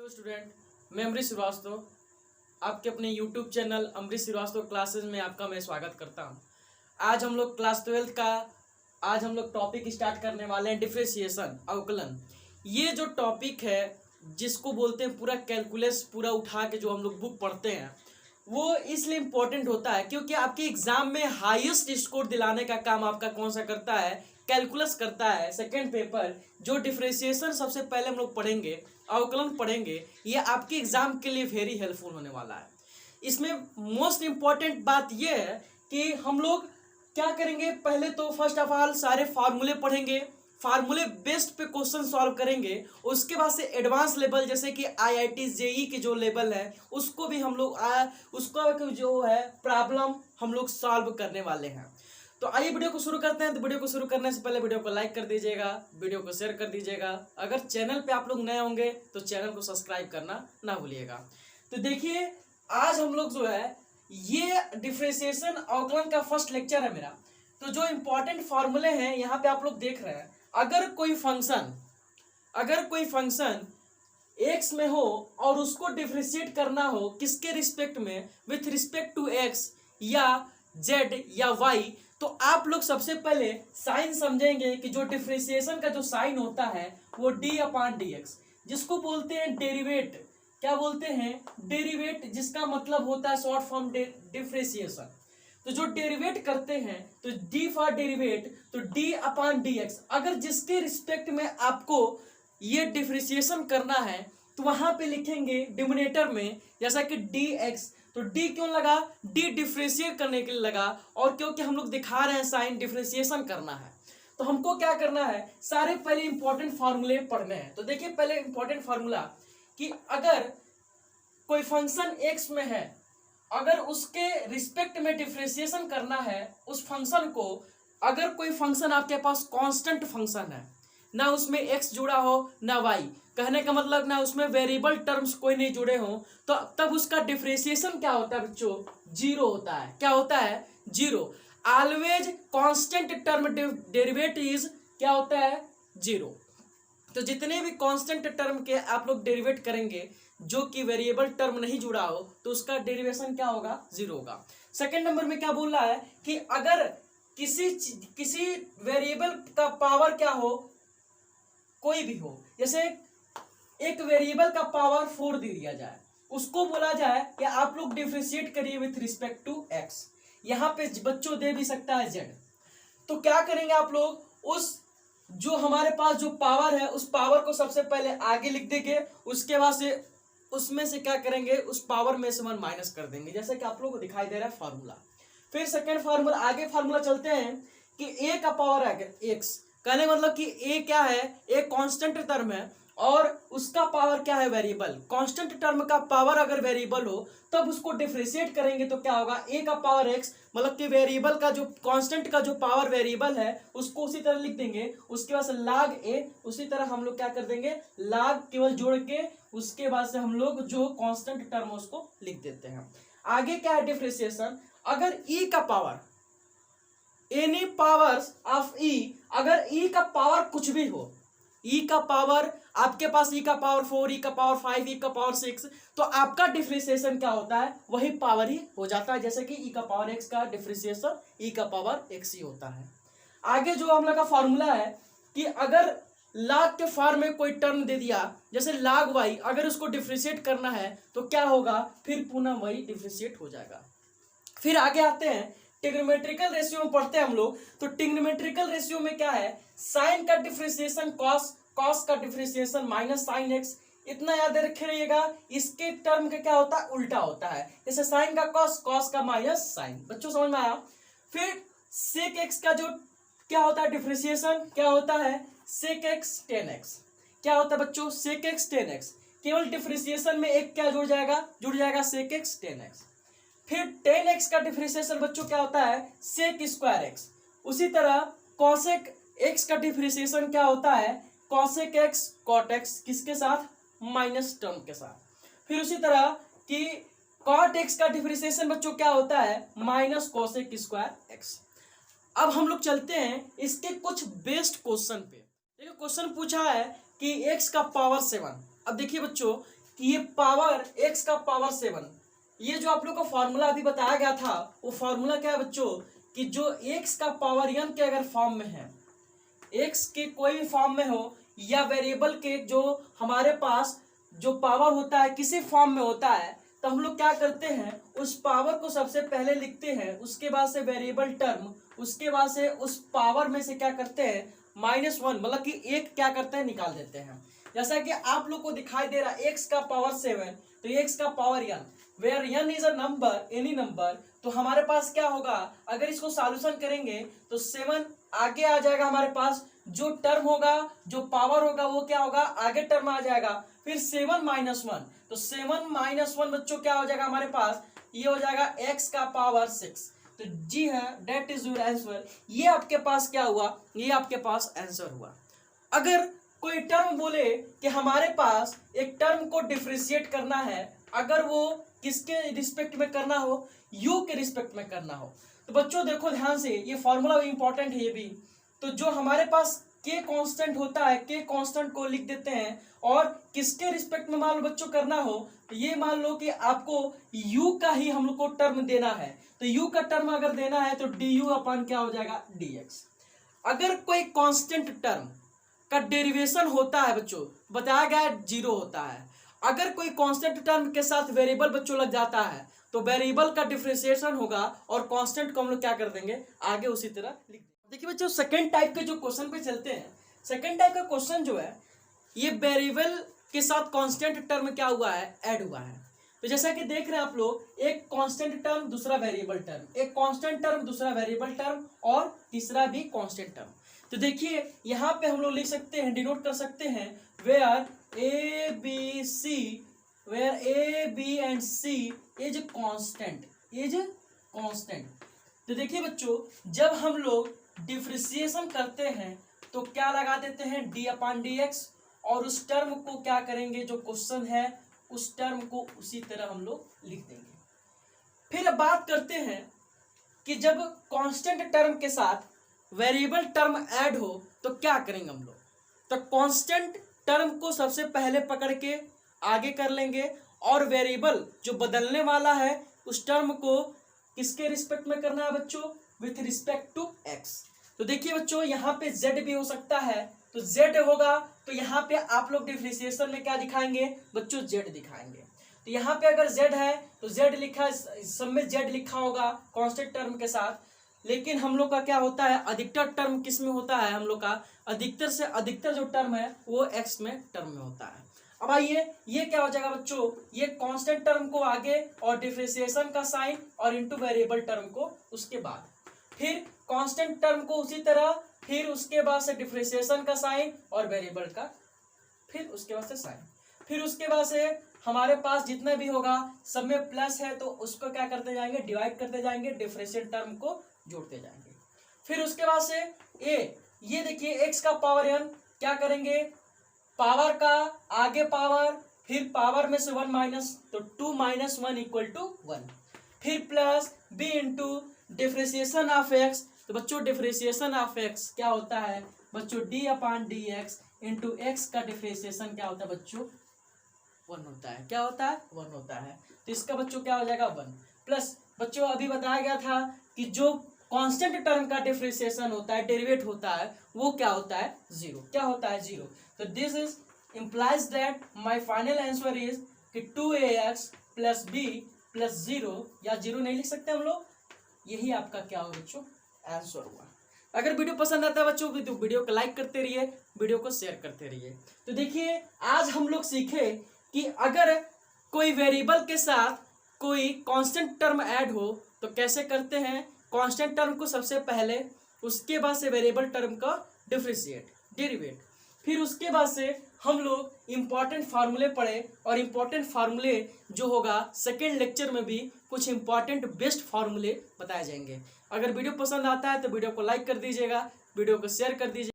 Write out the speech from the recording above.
Hello student, मैं अमरीश श्रीवास्तव आपके अपने YouTube channel Amrish Srivastava classes में आपका मैं स्वागत करता हूं। आज हम लोग क्लास 12 का आज हम लोग टॉपिक स्टार्ट करने वाले हैं डिफरेंशिएशन, अवकलन। ये जो टॉपिक है जिसको बोलते हैं पूरा कैलकुलस पूरा उठा के जो हम लोग बुक पढ़ते हैं वो इसलिए इम्पोर्टेंट होता है क्योंकि आपके एग्जाम में हाईएस्ट स्कोर दिलाने का काम आपका कौन सा करता है, कैलकुलस करता है। सेकंड पेपर जो डिफरेंशिएशन सबसे पहले हम लोग पढ़ेंगे, अवकलन पढ़ेंगे, ये आपके एग्जाम के लिए वेरी हेल्पफुल होने वाला है। इसमें मोस्ट इम्पॉर्टेंट बात ये है कि हम लोग क्या करेंगे, पहले तो फर्स्ट ऑफ ऑल सारे फार्मूले पढ़ेंगे, फार्मूले बेस्ड पे क्वेश्चन सॉल्व करेंगे। उसके बाद से एडवांस लेवल जैसे कि आईआईटी जेई के जो लेवल है उसको भी हम लोग उसका जो है प्रॉब्लम हम लोग सॉल्व करने वाले हैं। तो आइए वीडियो को शुरू करते हैं। तो वीडियो को शुरू करने से पहले वीडियो को लाइक कर दीजिएगा, वीडियो को शेयर कर दीजिएगा। अगर चैनल पे आप लोग नए होंगे तो चैनल को सब्सक्राइब करना ना भूलिएगा। तो देखिए आज हम लोग जो है ये डिफरेंशिएशन अवकलन का फर्स्ट लेक्चर है मेरा। तो जो इंपॉर्टेंट फॉर्मूले हैं यहाँ पे आप लोग देख रहे हैं। अगर कोई फंक्शन x में हो और उसको डिफरेंशिएट करना हो किसके रिस्पेक्ट में, विथ रिस्पेक्ट टू x या z या y, तो आप लोग सबसे पहले साइन समझेंगे कि जो डिफरेंशिएशन का जो साइन होता है वो d/dx, जिसको बोलते हैं डेरिवेट। क्या बोलते हैं? डेरिवेट, जिसका मतलब होता है शॉर्ट फॉर्म डिफरेंशिएशन। तो जो डेरिवेट करते हैं तो d फॉर डेरिवेट, तो d/dx। अगर जिसके रिस्पेक्ट में आपको ये डिफरेंशिएशन करना है तो वहां पे लिखेंगे डिनोमिनेटर में जैसा कि dx। तो d क्यों लगा? d डिफरेंशिएट करने के लिए लगा, और क्योंकि हम लोग दिखा रहे हैं साइन डिफरेंशिएशन करना है। तो हमको क्या करना है, सारे पहले इंपॉर्टेंट फार्मूले पढ़ने हैं। तो देखिए पहले इंपॉर्टेंट फार्मूला कि अगर कोई फंक्शन x में है, अगर उसके रिस्पेक्ट में डिफरेंशिएशन करना है उस फंक्शन को, अगर कोई फंक्शन आपके पास कांस्टेंट फंक्शन है, ना उसमें x जुड़ा हो ना y, कहने का मतलब ना उसमें वेरिएबल टर्म्स कोई नहीं जुड़े हो, तो तब उसका डिफरेंशिएशन क्या होता है बच्चों? जीरो होता है। क्या होता है? Zero. Always constant term derivative is क्या होता है? जीरो। तो जितने भी कांस्टेंट टर्म के आप लोग डेरिवेट करेंगे जो कि वेरिएबल टर्म नहीं जुड़ा हो तो उसका डेरिवेशन क्या होगा? जीरो होगा। सेकंड नंबर में क्या बोल रहा है कि अगर किसी वेरिएबल का पावर क्या हो, कोई भी हो, जैसे एक वेरिएबल का पावर 4 दे दिया जाए, उसको बोला जाए कि आप लोग डिफरेंशिएट करिए विथ रिस्पेक्ट टू x। यहाँ पे बच्चों दे भी सकता है z। तो क्या करेंगे आप लोग, उस जो हमारे पास जो पावर है उस पावर को सबसे पहले आगे लिख देंगे, उसके बाद से उसमें से क्या करेंगे, उस पावर में से 1 माइनस कर देंगे, जैसे कि आप लोगों को दिखाई दे रहा है फार्मूला। फिर सेकेंड फार्मूला, आगे फार्मूला चलते हैं कि a का पावर है x, कहने मतलब कि a क्या है? एक कांस्टेंट टर्म है और उसका पावर क्या है? वेरिएबल। कांस्टेंट टर्म का पावर अगर वेरिएबल हो तब उसको डिफरेंशिएट करेंगे तो क्या होगा? a का पावर x, मतलब कि वेरिएबल का जो कांस्टेंट का जो पावर वेरिएबल है उसको उसी तरह लिख देंगे। उसके बाद से log a, उसी तरह हम लोग क्या कर देंगे, log केवल जोड़ के उसके बाद से हम लोग जो कांस्टेंट टर्म है उसको लिख देते हैं। आगे क्या है डिफरेंशिएशन, अगर e का power, any powers of e, अगर e का पावर कुछ भी हो, e का पावर आपके पास e का पावर 4, e का पावर 5, e का पावर 6, तो आपका डिफरेंशिएशन क्या होता है? वही पावर ही हो जाता है, जैसे कि e का पावर x का डिफरेंशिएशन e का पावर x ही होता है। आगे जो हम लोग का फॉर्मूला है कि अगर log के फॉर्म में कोई टर्म दे दिया जैसे log y, अगर उसको डिफरेंशिएट करना है तो क्या होगा? फिर पुनः वही डिफरेंशिएट हो जाएगा। फिर आगे आते हैं ट्रिग्नोमेट्रिकल रेशियो में पढ़ते हैं हम लोग। तो ट्रिग्नोमेट्रिकल रेशियो में क्या है? साइन का डिफरेंशिएशन कॉस, कॉस का डिफरेंशिएशन माइनस साइन एक्स। इतना याद रखिएगा, इसके टर्म का क्या होता है? उल्टा होता है। जैसे साइन का कॉस, कॉस का माइनस साइन। बच्चों समझ में आया? फिर सेक एक्स का जो क्या होता है डिफरेंशिएशन, क्या होता है? Sec x tan x. क्या होता है बच्चों? Sec x tan x. केवल डिफरेंशिएशन में एक क्या जुड़ जाएगा सेक एक्स टेन एक्स। फिर टेन एक्स का डिफरेंशिएशन बच्चों क्या होता है? Sec square x. उसी तरह कॉसेक एक्स का डिफरेंशिएशन क्या होता है? कॉसेक एक्स कॉट एक्स, किसके साथ? माइनस टर्म के साथ। फिर उसी तरह कि कॉट एक्स का डिफरेंशिएशन बच्चों क्या होता है? Minus cosec square x. अब हम लोग चलते हैं इसके कुछ बेस्ट क्वेश्चन पे। देखिए क्वेश्चन पूछा है कि x का पावर 7। अब देखिए बच्चों, कि ये पावर x का पावर 7, ये जो आप लोग को फॉर्मूला अभी बताया गया था वो फॉर्मूला क्या है बच्चों कि जो x का पावर n के अगर फॉर्म में है, x के कोई भी फॉर्म में हो या वेरिएबल के जो हमारे पास जो पावर होता है किसी फॉर्म में होता है, तो हम लोग क्या करते हैं उस पावर को सबसे पहले लिखते हैं, उसके बाद से वेरिएबल टर्म, उसके बाद से उस पावर में से क्या करते हैं -1 मतलब कि एक क्या करते हैं निकाल देते हैं। जैसा कि आप लोग को दिखाई दे रहा है x का पावर 7, तो x का power n, where n is a number, any number, तो हमारे पास क्या होगा अगर इसको सॉल्यूशन करेंगे तो 7 आगे आ जाएगा हमारे पास, जो टर्म होगा जो पावर होगा वो क्या होगा आगे टर्म आ जाएगा, फिर 7 - 1, तो 7 - 1 बच्चों क्या हो जाएगा हमारे पास, ये हो जाएगा x का पावर 6। तो जी है, डेट इज योर आंसर। ये आपके पास क्या हुआ, ये आपके पास आंसर हुआ। अगर कोई टर्म बोले कि हमारे पास एक टर्म को डिफरेंशिएट करना है, अगर वो किसके रिस्पेक्ट में करना हो, u के रिस्पेक्ट में करना हो, तो बच्चों देखो ध्यान से, ये फॉर्मूला इंपॉर्टेंट है ये भी। तो जो हमारे पास k कांस्टेंट होता है, k कांस्टेंट को लिख देते हैं, और किसके रिस्पेक्ट में मान लो बच्चों करना हो, तो ये मान लो कि आपको u का ही हम लोग को टर्म देना है, तो u का टर्म अगर देना है तो du अपन क्या हो जाएगा dx। अगर कोई कांस्टेंट टर्म का डेरिवेशन होता है बच्चों, बताया गया 0 होता है, अगर कोई कांस्टेंट टर्म के साथ वेरिएबल बच्चों लग जाता है तो वेरिएबल का डिफरेंशिएशन होगा और कांस्टेंट को हम लोग क्या कर देंगे आगे उसी तरह लिख देंगे। देखिए बच्चों सेकंड टाइप के जो क्वेश्चन पे चलते हैं, सेकंड टाइप का क्वेश्चन जो है ये वेरिएबल के साथ कांस्टेंट टर्म क्या हुआ है ऐड हुआ है। तो जैसा कि देख रहे हैं आप लोग, एक कांस्टेंट टर्म दूसरा वेरिएबल टर्म, एक कांस्टेंट टर्म दूसरा वेरिएबल टर्म और तीसरा भी कांस्टेंट टर्म। तो देखिए यहाँ पे हम लोग लिख सकते हैं, डिनोट कर सकते हैं where a b c, where a b and c is constant, is constant. तो देखिए बच्चों जब हम लोग डिफरेंशिएशन करते हैं तो क्या लगा देते हैं d/dx, और उस टर्म को क्या करेंगे जो क्वेश्चन है उस टर्म को उसी तरह हम लोग लिख देंगे। फिर अब बात करते हैं कि जब कांस्टेंट टर्म के साथ वेरिएबल टर्म ऐड हो तो क्या करेंगे हम लोग। तो कांस्टेंट टर्म को सबसे पहले पकड़ के आगे कर लेंगे, और वेरिएबल जो बदलने वाला है उस टर्म को किसके रिस्पेक्ट में करना है बच्चों, विथ रिस्पेक्ट टू x। तो देखिए बच्चों यहाँ पे z भी हो सकता है, तो z होगा तो यहाँ पे आप लोग डिफरेंशिएशन में क्या दिखाएंगे बच्चों z दिखाएंगे। तो यहाँ पे अगर z है तो z लिखा, सब में z लिखा होगा कांस्टेंट टर्म के साथ, लेकिन हम लोग का क्या होता है अधिकतर टर्म किस में होता है, हम लोग का अधिकतर से अधिकतर जो टर्म है वो x में टर्म में होता है। अब आइए ये क्या हो जाएगा बच्चों, ये कांस्टेंट टर्म को आगे और डिफरेंशिएशन का साइन और इनटू वेरिएबल टर्म को उसके बाद, फिर कांस्टेंट टर्म को उसी तरह, फिर उसके बाद से डिफरेंशिएशन का साइन और वेरिएबल का, फिर उसके बाद से साइन, फिर उसके बाद से हमारे पास जितना भी होगा सब में प्लस है तो उसको क्या करते जाएंगे डिवाइड करते जाएंगे, डिफरेंशियल टर्म को जोड़ते जाएंगे। फिर उसके बाद से ये देखिए x का पावर n क्या करेंगे, पावर का आगे पावर, फिर पावर में से 1 माइनस, तो 2 - 1 = 1, फिर plus b into differentiation of x। तो बच्चों डिफरेंशिएशन ऑफ x क्या होता है बच्चों d/dx इंटू x का डिफरेंशिएशन क्या होता है बच्चों 1 होता है, क्या होता है 1 होता है। तो इसका बच्चों क्या हो जाएगा 1, प्लस बच्चों अभी बताया गया था कि जो कांस्टेंट टर्म का डिफरेंशिएशन होता है डेरिवेट होता है वो क्या होता है 0, क्या होता है 0। तो this is implies that my final answer is कि 2ax + b + 0, या 0 नहीं लिख सकते हम लोग, यही आपका क्या हो बच्चों आंसर हुआ। अगर वीडियो पसंद आता है बच्चों तो वीडियो को लाइक करते रहिए, वीडियो को शेयर करते रहिए। तो देखिए आज हम लोग सीखे कि अगर कोई वेरिएबल के साथ कोई कांस्टेंट टर्म ऐड हो तो कैसे करते हैं, कांस्टेंट टर्म को सबसे पहले, उसके बाद से वेरिएबल टर्म का डिफरेंशिएट डेरिवेट, फिर उसके बाद से हम लोग इंपॉर्टेंट फार्मूले पढ़े, और इंपॉर्टेंट फार्मूले जो होगा सेकेंड लेक्चर में भी कुछ इंपॉर्टेंट बेस्ट फार्मूले बताए जाएंगे। अगर वीडियो पसंद आता है तो वीडियो को लाइक कर दीजिएगा, वीडियो को शेयर कर दीजिए।